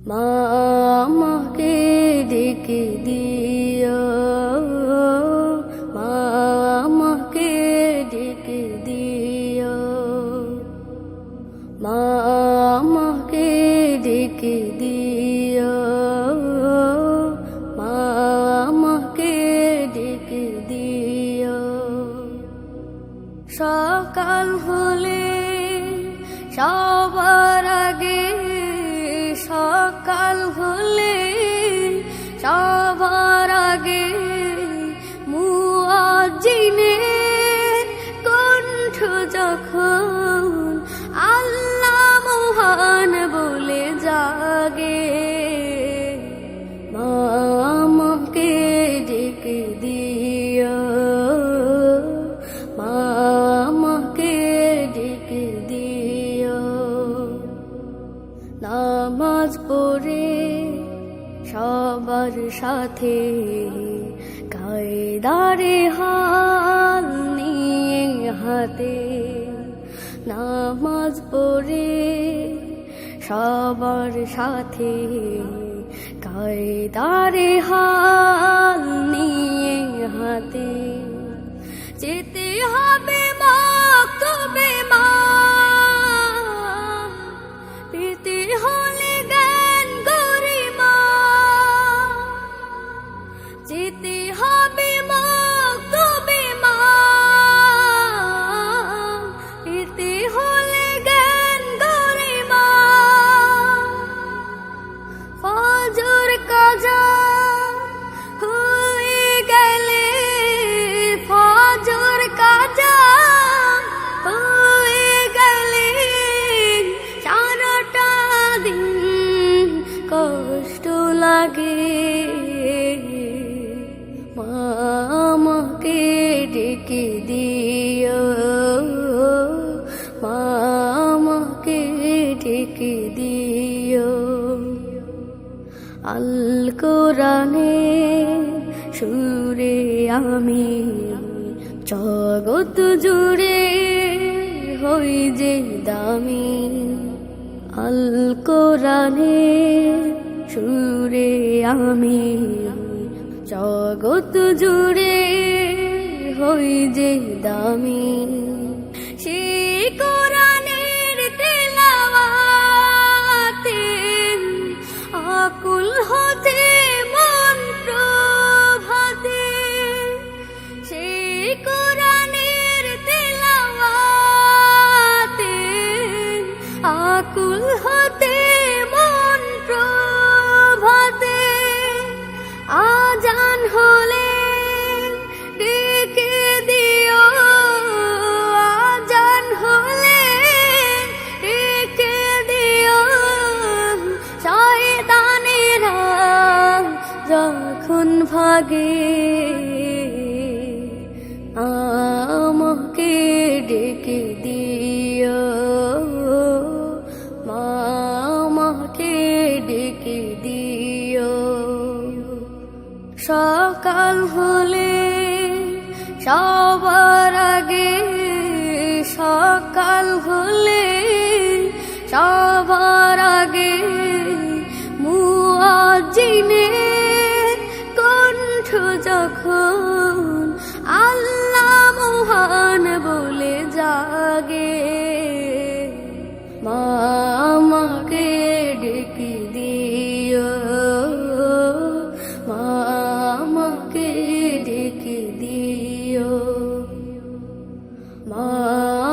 মা আমাকে ডেকে দিও, মা আমাকে ডেকে দিও, মা আমাকে ডেকে দিও, মা আমাকে ডেকে দিও। সকাল হলে সবার আগে, সকাল হলে সবার আগে মুয়াজ্জিনের কণ্ঠ যখন আল্লাহ মহান বলে জাগে, মা আমাকে ডেকে দিও, মা আমাকে ডেকে দিও। নামাজ পড়ে সবার সাথে কায়দারে হাল নিয়ে হাতে, নামাজ পড়ে সবার সাথে কায়দারে হাল নিয়ে হাতে, যেতে হবে মাকতবে মা, পেতে হলে জ্ঞান গরিমা, যেতে হবে মাকতবে মা, পেতে হলে জ্ঞান গরিমা। ফজর কাজা হয়ে গেলে, ফজর কাজা হয়ে গেলে সারাটা দিন কষ্ট লাগে, মা আমাকে ডেকে দিও, মা আমাকে ডেকে দিও। আল কোরআনে সুরে আমি জগৎ জুড়ে হই যে দামি, আল কোরআনে সুরে আমি জগৎ জুড়ে হই যে দামি। সেই কোরআনের তেলাওয়াতে আকুল হতে মন প্রভাতে, সেই কোরআনের তেলাওয়াতে আকুল হতে মন প্রভাতে। আজান হলে ডেকে দিও, আজান হলে ডেকে দিও, শয়তানেরা যখন ভাগে, আমাকে ডেকে দিও, মা আমাকে ডেকে দিও। সকাল হলে